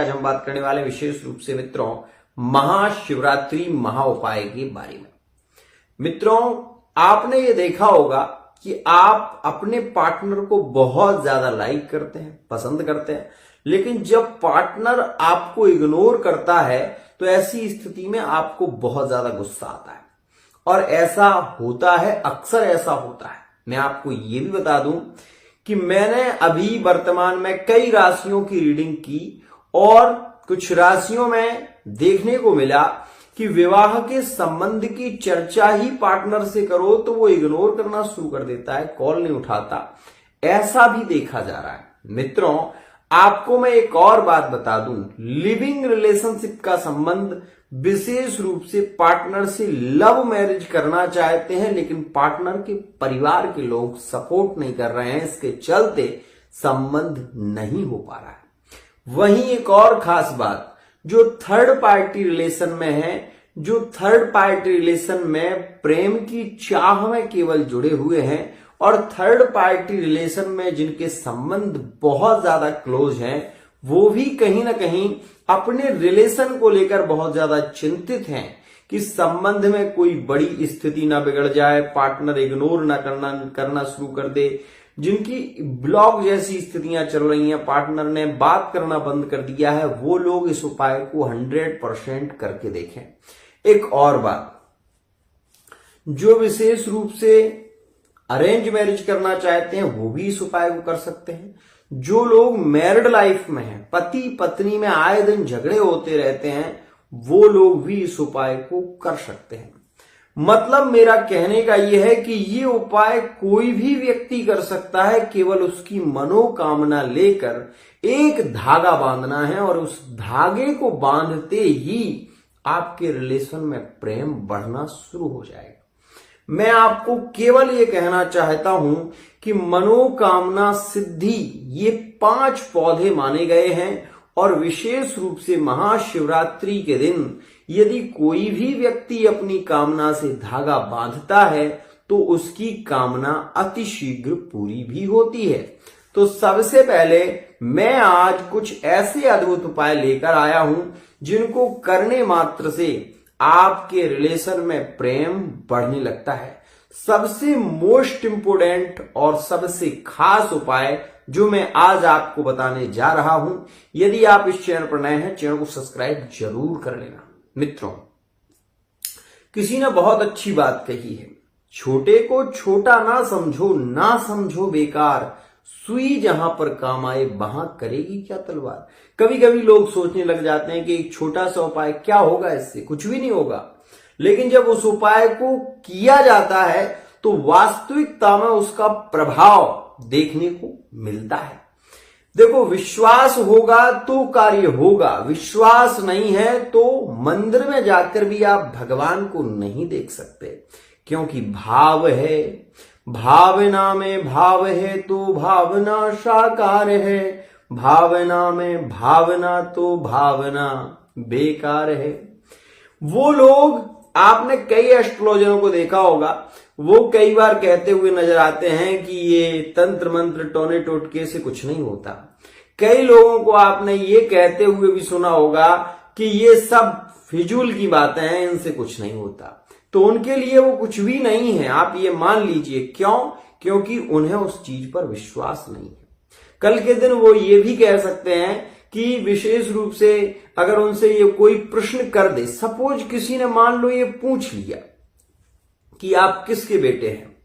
आज हम बात करने वाले विशेष रूप से मित्रों महाशिवरात्रि महा उपाय के बारे में। मित्रों, आपने ये देखा होगा कि आप अपने पार्टनर को बहुत ज्यादा लाइक करते हैं, पसंद करते हैं, लेकिन जब पार्टनर आपको इग्नोर करता है तो ऐसी स्थिति में आपको बहुत ज्यादा गुस्सा आता है। और ऐसा होता है, अक्सर ऐसा होता है। मैं आपको ये भी बता दूं कि मैंने अभी वर्तमान में कई राशियों की रीडिंग की और कुछ राशियों में देखने को मिला कि विवाह के संबंध की चर्चा ही पार्टनर से करो तो वो इग्नोर करना शुरू कर देता है, कॉल नहीं उठाता। ऐसा भी देखा जा रहा है। मित्रों, आपको मैं एक और बात बता दूं, लिविंग रिलेशनशिप का संबंध विशेष रूप से पार्टनर से लव मैरिज करना चाहते हैं, लेकिन पार्टनर के परिवार के लोग सपोर्ट नहीं कर रहे हैं, इसके चलते संबंध नहीं हो पा रहा है। वहीं एक और खास बात, जो थर्ड पार्टी रिलेशन में है, जो थर्ड पार्टी रिलेशन में प्रेम की चाह में केवल जुड़े हुए हैं और थर्ड पार्टी रिलेशन में जिनके संबंध बहुत ज्यादा क्लोज हैं, वो भी कहीं ना कहीं अपने रिलेशन को लेकर बहुत ज्यादा चिंतित हैं कि संबंध में कोई बड़ी स्थिति ना बिगड़ जाए, पार्टनर इग्नोर ना करना शुरू कर दे। जिनकी ब्लॉक जैसी स्थितियां चल रही हैं, पार्टनर ने बात करना बंद कर दिया है, वो लोग इस उपाय को 100% करके देखें। एक और बात, जो विशेष रूप से अरेंज मैरिज करना चाहते हैं वो भी इस उपाय को कर सकते हैं। जो लोग मैरिड लाइफ में हैं, पति पत्नी में आए दिन झगड़े होते रहते हैं, वो लोग भी इस उपाय को कर सकते हैं। मतलब मेरा कहने का यह है कि ये उपाय कोई भी व्यक्ति कर सकता है, केवल उसकी मनोकामना लेकर एक धागा बांधना है और उस धागे को बांधते ही आपके रिलेशन में प्रेम बढ़ना शुरू हो जाएगा। मैं आपको केवल ये कहना चाहता हूं कि मनोकामना सिद्धि ये 5 पौधे माने गए हैं और विशेष रूप से महाशिवरात्रि के दिन यदि कोई भी व्यक्ति अपनी कामना से धागा बांधता है तो उसकी कामना अतिशीघ्र पूरी भी होती है। तो सबसे पहले मैं आज कुछ ऐसे अद्भुत उपाय लेकर आया हूं जिनको करने मात्र से आपके रिलेशन में प्रेम बढ़ने लगता है। सबसे मोस्ट इंपोर्टेंट और सबसे खास उपाय जो मैं आज आपको बताने जा रहा हूं, यदि आप इस चैनल पर नए हैं, चैनल को सब्सक्राइब जरूर कर लेना। मित्रों, किसी ने बहुत अच्छी बात कही है, छोटे को छोटा ना समझो बेकार, सुई जहां पर काम आए वहां करेगी क्या तलवार। कभी कभी लोग सोचने लग जाते हैं कि एक छोटा सा उपाय क्या होगा, इससे कुछ भी नहीं होगा। लेकिन जब उस उपाय को किया जाता है तो वास्तविकता में उसका प्रभाव देखने को मिलता है। देखो, विश्वास होगा तो कार्य होगा, विश्वास नहीं है तो मंदिर में जाकर भी आप भगवान को नहीं देख सकते, क्योंकि भाव है, भावना में भाव है तो भावना साकार है, भावना में भावना तो भावना बेकार है। वो लोग, आपने कई एस्ट्रोलॉजरों को देखा होगा, वो कई बार कहते हुए नजर आते हैं कि ये तंत्र मंत्र टोने टोटके से कुछ नहीं होता। कई लोगों को आपने ये कहते हुए भी सुना होगा कि ये सब फिजूल की बातें हैं, इनसे कुछ नहीं होता। तो उनके लिए वो कुछ भी नहीं है, आप ये मान लीजिए। क्यों? क्योंकि उन्हें उस चीज पर विश्वास नहीं है। कल के दिन वो ये भी कह सकते हैं कि विशेष रूप से अगर उनसे ये कोई प्रश्न कर दे, सपोज किसी ने मान लो ये पूछ लिया कि आप किसके बेटे हैं,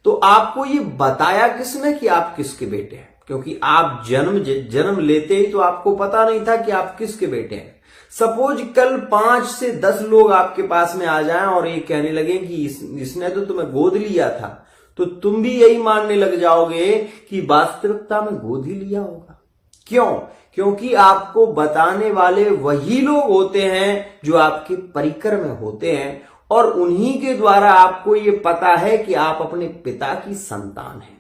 तो आपको ये बताया किसने कि आप किसके बेटे हैं? क्योंकि आप जन्म लेते ही तो आपको पता नहीं था कि आप किसके बेटे हैं। सपोज कल 5 से 10 लोग आपके पास में आ जाएं और ये कहने लगे कि इसने तो तुम्हें गोद लिया था, तो तुम भी यही मानने लग जाओगे कि वास्तविकता में गोद ही लिया होगा। क्यों? क्योंकि आपको बताने वाले वही लोग होते हैं जो आपके परिकर में होते हैं और उन्हीं के द्वारा आपको ये पता है कि आप अपने पिता की संतान हैं।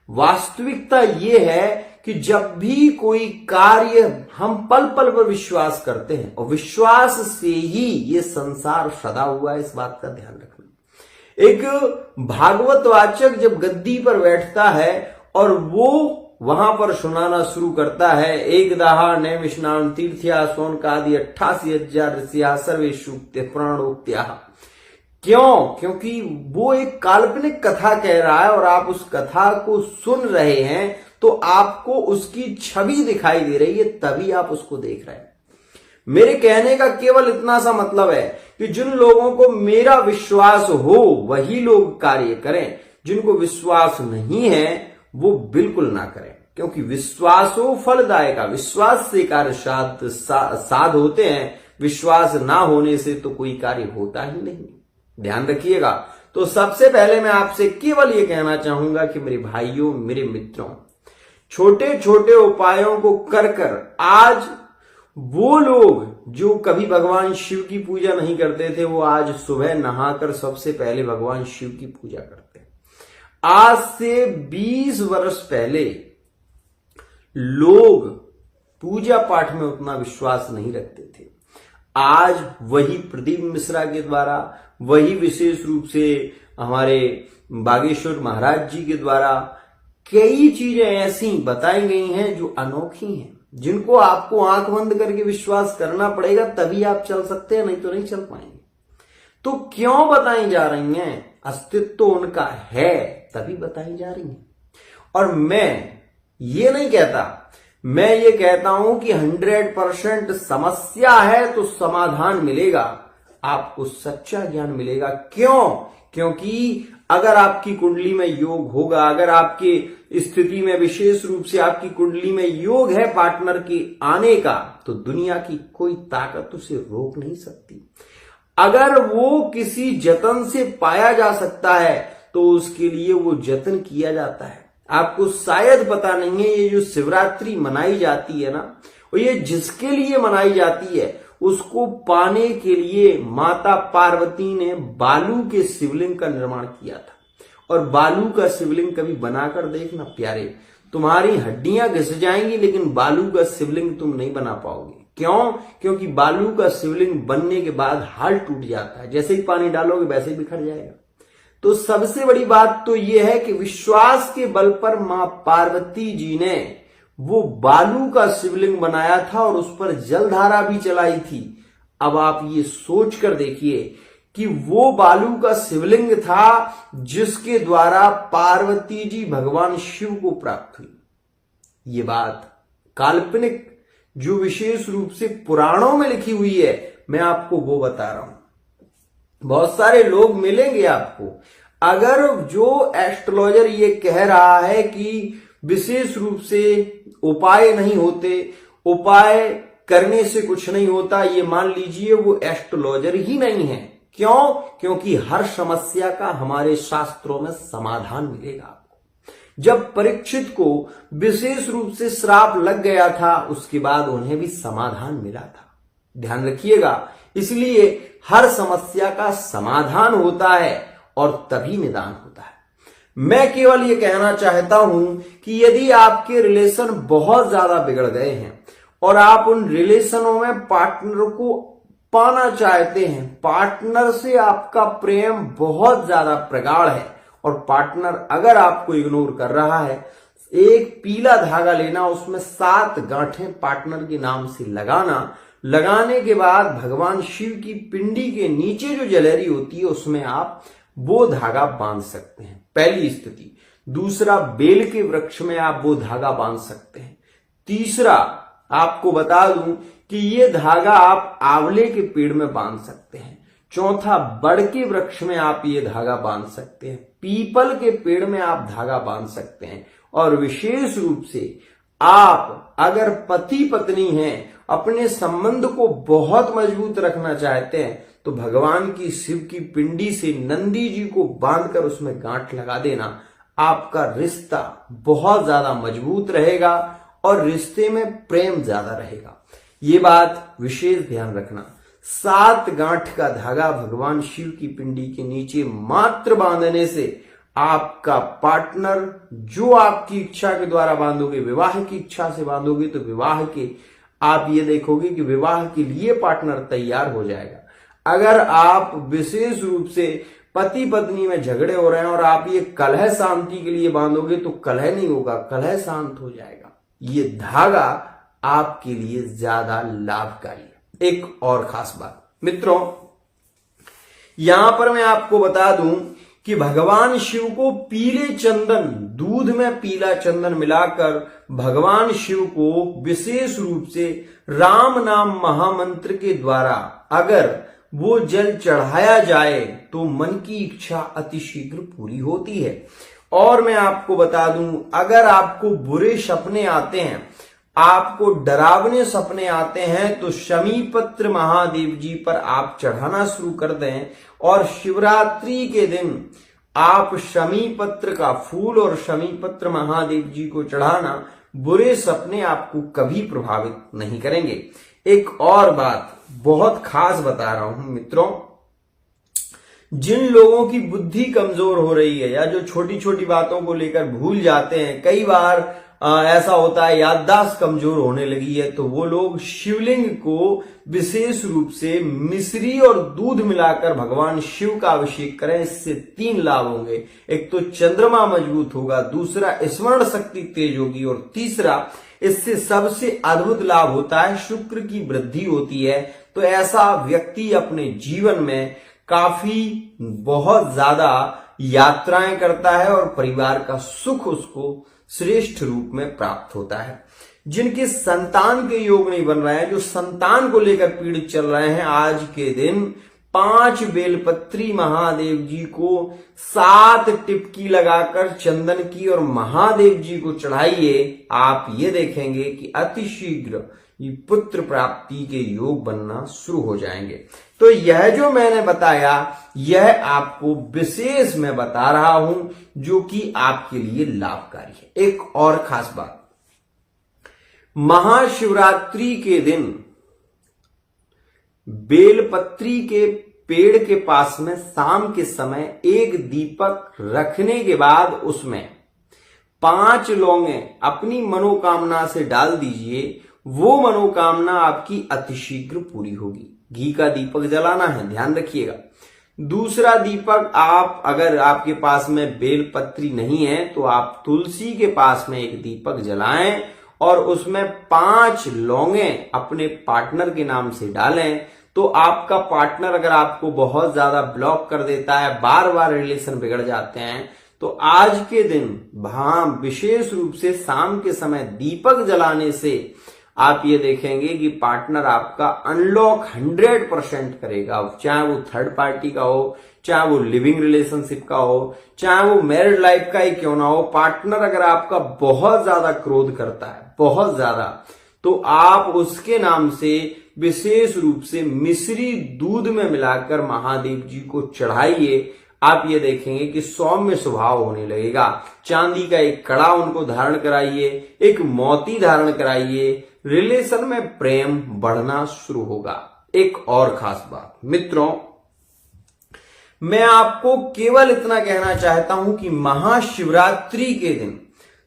वास्तविकता ये है कि जब भी कोई कार्य हम पल पल पर विश्वास करते हैं और विश्वास से ही ये संसार सदा हुआ है, इस बात का ध्यान रखना। एक भागवत वाचक जब गद्दी पर बैठता है और वो वहां पर सुनाना शुरू करता है। एक दाहा नैम स्नान तीर्थया सोन कादि 88,000 ऋषिया सर्वे सूक्ते प्राणोक्त्या। क्यों? क्योंकि वो एक काल्पनिक कथा कह रहा है और आप उस कथा को सुन रहे हैं तो आपको उसकी छवि दिखाई दे रही है, तभी आप उसको देख रहे हैं। मेरे कहने का केवल इतना सा मतलब है कि जिन लोगों को मेरा विश्वास हो वही लोग कार्य करें, जिनको विश्वास नहीं है वो बिल्कुल ना करें, क्योंकि विश्वासो फलदायक, विश्वास से कार्य साध होते हैं, विश्वास ना होने से तो कोई कार्य होता ही नहीं। ध्यान रखिएगा। तो सबसे पहले मैं आपसे केवल ये कहना चाहूंगा कि मेरे भाइयों, मेरे मित्रों, छोटे छोटे उपायों को कर कर आज वो लोग जो कभी भगवान शिव की पूजा नहीं करते थे, वो आज सुबह नहाकर सबसे पहले भगवान शिव की पूजा करते हैं। आज से 20 वर्ष पहले लोग पूजा पाठ में उतना विश्वास नहीं रखते थे। आज वही प्रदीप मिश्रा के द्वारा, वही विशेष रूप से हमारे बागेश्वर महाराज जी के द्वारा कई चीजें ऐसी बताई गई हैं जो अनोखी हैं, जिनको आपको आंख बंद करके विश्वास करना पड़ेगा, तभी आप चल सकते हैं, नहीं तो नहीं चल पाएंगे। तो क्यों बताई जा रही हैं? अस्तित्व तो उनका है तभी बताई जा रही हैं। और मैं ये नहीं कहता, मैं ये कहता हूं कि 100% समस्या है तो समाधान मिलेगा, आपको सच्चा ज्ञान मिलेगा। क्यों? क्योंकि अगर आपकी कुंडली में योग होगा, अगर आपकी स्थिति में विशेष रूप से आपकी कुंडली में योग है पार्टनर के आने का, तो दुनिया की कोई ताकत उसे रोक नहीं सकती। अगर वो किसी जतन से पाया जा सकता है तो उसके लिए वो जतन किया जाता है। आपको शायद पता नहीं है, ये जो शिवरात्रि मनाई जाती है ना, और ये जिसके लिए मनाई जाती है उसको पाने के लिए माता पार्वती ने बालू के शिवलिंग का निर्माण किया था। और बालू का शिवलिंग कभी बनाकर देखना प्यारे, तुम्हारी हड्डियां घिस जाएंगी लेकिन बालू का शिवलिंग तुम नहीं बना पाओगे। क्यों? क्योंकि बालू का शिवलिंग बनने के बाद हाल टूट जाता है, जैसे ही पानी डालोगे वैसे ही बिखर जाएगा। तो सबसे बड़ी बात तो यह है कि विश्वास के बल पर मां पार्वती जी ने वो बालू का शिवलिंग बनाया था और उस पर जलधारा भी चलाई थी। अब आप ये सोच कर देखिए कि वो बालू का शिवलिंग था जिसके द्वारा पार्वती जी भगवान शिव को प्राप्त हुई। ये बात काल्पनिक जो विशेष रूप से पुराणों में लिखी हुई है, मैं आपको वो बता रहा हूं। बहुत सारे लोग मिलेंगे आपको, अगर जो एस्ट्रोलॉजर ये कह रहा है कि विशेष रूप से उपाय नहीं होते, उपाय करने से कुछ नहीं होता, ये मान लीजिए वो एस्ट्रोलॉजर ही नहीं है। क्यों? क्योंकि हर समस्या का हमारे शास्त्रों में समाधान मिलेगा आपको। जब परीक्षित को विशेष रूप से श्राप लग गया था, उसके बाद उन्हें भी समाधान मिला था। ध्यान रखिएगा, इसलिए हर समस्या का समाधान होता है और तभी निदान होता है। मैं केवल ये कहना चाहता हूं कि यदि आपके रिलेशन बहुत ज्यादा बिगड़ गए हैं और आप उन रिलेशनों में पार्टनर को पाना चाहते हैं, पार्टनर से आपका प्रेम बहुत ज्यादा प्रगाढ़ है और पार्टनर अगर आपको इग्नोर कर रहा है, एक पीला धागा लेना, उसमें 7 गांठें पार्टनर के नाम से लगाना, लगाने के बाद भगवान शिव की पिंडी के नीचे जो जलेरी होती है उसमें आप वो धागा बांध सकते हैं, पहली स्थिति। दूसरा, बेल के वृक्ष में आप वो धागा बांध सकते हैं। तीसरा, आपको बता दूं कि ये धागा आप आंवले के पेड़ में बांध सकते हैं। चौथा, बड़ के वृक्ष में आप ये धागा बांध सकते हैं। पीपल के पेड़ में आप धागा बांध सकते हैं। और विशेष रूप से आप अगर पति पत्नी हैं, अपने संबंध को बहुत मजबूत रखना चाहते हैं, तो भगवान की शिव की पिंडी से नंदी जी को बांधकर उसमें गांठ लगा देना। आपका रिश्ता बहुत ज्यादा मजबूत रहेगा और रिश्ते में प्रेम ज्यादा रहेगा। ये बात विशेष ध्यान रखना। 7 गांठ का धागा भगवान शिव की पिंडी के नीचे मात्र बांधने से आपका पार्टनर, जो आपकी इच्छा के द्वारा बांधोगे, विवाह की इच्छा से बांधोगे, तो विवाह के आप ये देखोगे कि विवाह के लिए पार्टनर तैयार हो जाएगा। अगर आप विशेष रूप से पति पत्नी में झगड़े हो रहे हैं और आप ये कलह शांति के लिए बांधोगे तो कलह नहीं होगा, कलह शांत हो जाएगा। ये धागा आपके लिए ज्यादा लाभकारी है। एक और खास बात मित्रों, यहां पर मैं आपको बता दूं कि भगवान शिव को पीले चंदन, दूध में पीला चंदन मिलाकर भगवान शिव को विशेष रूप से राम नाम महामंत्र के द्वारा अगर वो जल चढ़ाया जाए तो मन की इच्छा अतिशीघ्र पूरी होती है। और मैं आपको बता दूं, अगर आपको बुरे सपने आते हैं, आपको डरावने सपने आते हैं, तो शमी पत्र महादेव जी पर आप चढ़ाना शुरू कर दें और शिवरात्रि के दिन आप शमी पत्र का फूल और शमी पत्र महादेव जी को चढ़ाना, बुरे सपने आपको कभी प्रभावित नहीं करेंगे। एक और बात बहुत खास बता रहा हूं मित्रों, जिन लोगों की बुद्धि कमजोर हो रही है या जो छोटी छोटी बातों को लेकर भूल जाते हैं, कई बार ऐसा होता है याददाश्त कमजोर होने लगी है, तो वो लोग शिवलिंग को विशेष रूप से मिश्री और दूध मिलाकर भगवान शिव का अभिषेक करें। इससे 3 लाभ होंगे। एक तो चंद्रमा मजबूत होगा, दूसरा स्मरण शक्ति तेज होगी और तीसरा इससे सबसे अद्भुत लाभ होता है शुक्र की वृद्धि होती है। तो ऐसा व्यक्ति अपने जीवन में काफी बहुत ज्यादा यात्राएं करता है और परिवार का सुख उसको श्रेष्ठ रूप में प्राप्त होता है। जिनके संतान के योग नहीं बन रहे हैं, जो संतान को लेकर पीड़ित चल रहे हैं, आज के दिन 5 बेलपत्री महादेव जी को 7 टिपकी लगाकर चंदन की और महादेव जी को चढ़ाइए। आप ये देखेंगे कि अतिशीघ्र ये पुत्र प्राप्ति के योग बनना शुरू हो जाएंगे। तो यह जो मैंने बताया, यह आपको विशेष मैं बता रहा हूं जो कि आपके लिए लाभकारी है। एक और खास बात, महाशिवरात्रि के दिन बेलपत्री के पेड़ के पास में शाम के समय एक दीपक रखने के बाद उसमें 5 लौंगे अपनी मनोकामना से डाल दीजिए। वो मनोकामना आपकी अतिशीघ्र पूरी होगी। घी का दीपक जलाना है, ध्यान रखिएगा। दूसरा दीपक, आप अगर आपके पास में बेलपत्री नहीं है तो आप तुलसी के पास में एक दीपक जलाएं और उसमें 5 लौंगे अपने पार्टनर के नाम से डालें। तो आपका पार्टनर अगर आपको बहुत ज्यादा ब्लॉक कर देता है, बार बार रिलेशन बिगड़ जाते हैं, तो आज के दिन विशेष रूप से शाम के समय दीपक जलाने से आप ये देखेंगे कि पार्टनर आपका अनलॉक 100% करेगा। चाहे वो थर्ड पार्टी का हो, चाहे वो लिविंग रिलेशनशिप का हो, चाहे वो मैरिड लाइफ का ही क्यों ना हो, पार्टनर अगर आपका बहुत ज्यादा क्रोध करता है, बहुत ज्यादा, तो आप उसके नाम से विशेष रूप से मिश्री दूध में मिलाकर महादेव जी को चढ़ाइए। आप ये देखेंगे कि सौम्य स्वभाव होने लगेगा। चांदी का एक कड़ा उनको धारण कराइए, एक मोती धारण कराइए, रिलेशन में प्रेम बढ़ना शुरू होगा। एक और खास बात मित्रों, मैं आपको केवल इतना कहना चाहता हूं कि महाशिवरात्रि के दिन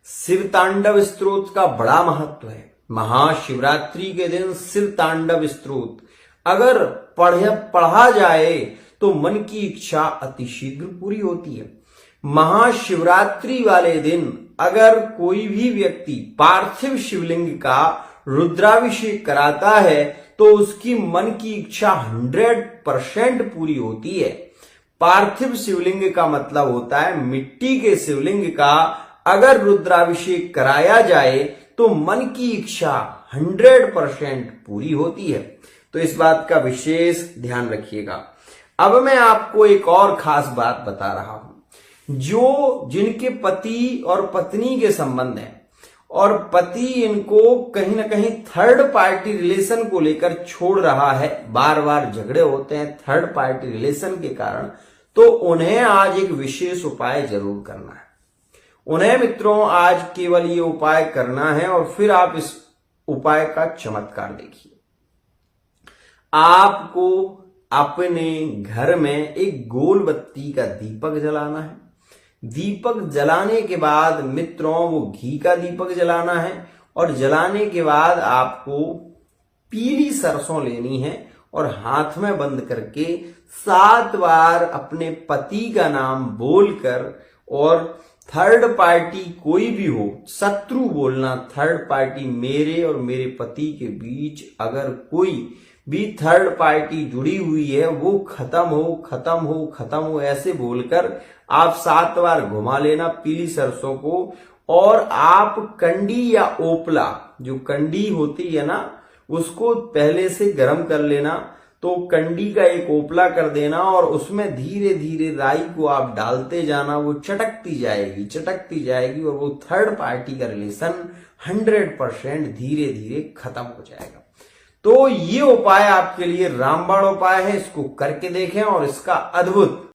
शिव तांडव स्तोत्र का बड़ा महत्व है। महाशिवरात्रि के दिन शिव तांडव स्तोत्र अगर पढ़ा जाए तो मन की इच्छा अतिशीघ्र पूरी होती है। महाशिवरात्रि वाले दिन अगर कोई भी व्यक्ति पार्थिव शिवलिंग का रुद्राभिषेक कराता है तो उसकी मन की इच्छा 100% पूरी होती है। पार्थिव शिवलिंग का मतलब होता है मिट्टी के शिवलिंग का अगर रुद्राभिषेक कराया जाए तो मन की इच्छा 100% पूरी होती है। तो इस बात का विशेष ध्यान रखिएगा। अब मैं आपको एक और खास बात बता रहा हूं। जिनके पति और पत्नी के संबंध हैं और पति इनको कहीं ना कहीं थर्ड पार्टी रिलेशन को लेकर छोड़ रहा है, बार बार झगड़े होते हैं थर्ड पार्टी रिलेशन के कारण, तो उन्हें आज एक विशेष उपाय जरूर करना है। उन्हें मित्रों आज केवल ये उपाय करना है और फिर आप इस उपाय का चमत्कार देखिए। आपको अपने घर में एक गोल बत्ती का दीपक जलाना है। दीपक जलाने के बाद मित्रों वो घी का दीपक जलाना है और जलाने के बाद आपको पीली सरसों लेनी है और हाथ में बंद करके 7 बार अपने पति का नाम बोलकर, और थर्ड पार्टी कोई भी हो, शत्रु बोलना, थर्ड पार्टी मेरे और मेरे पति के बीच अगर कोई भी थर्ड पार्टी जुड़ी हुई है वो खत्म हो खत्म हो खत्म हो, ऐसे बोलकर आप 7 बार घुमा लेना पीली सरसों को। और आप कंडी या ओपला, जो कंडी होती है ना, उसको पहले से गर्म कर लेना। तो कंडी का एक ओपला कर देना और उसमें धीरे धीरे राई को आप डालते जाना, वो चटकती जाएगी और वो थर्ड पार्टी का रिलेशन 100% धीरे धीरे खत्म हो जाएगा। तो ये उपाय आपके लिए रामबाण उपाय है, इसको करके देखें और इसका अद्भुत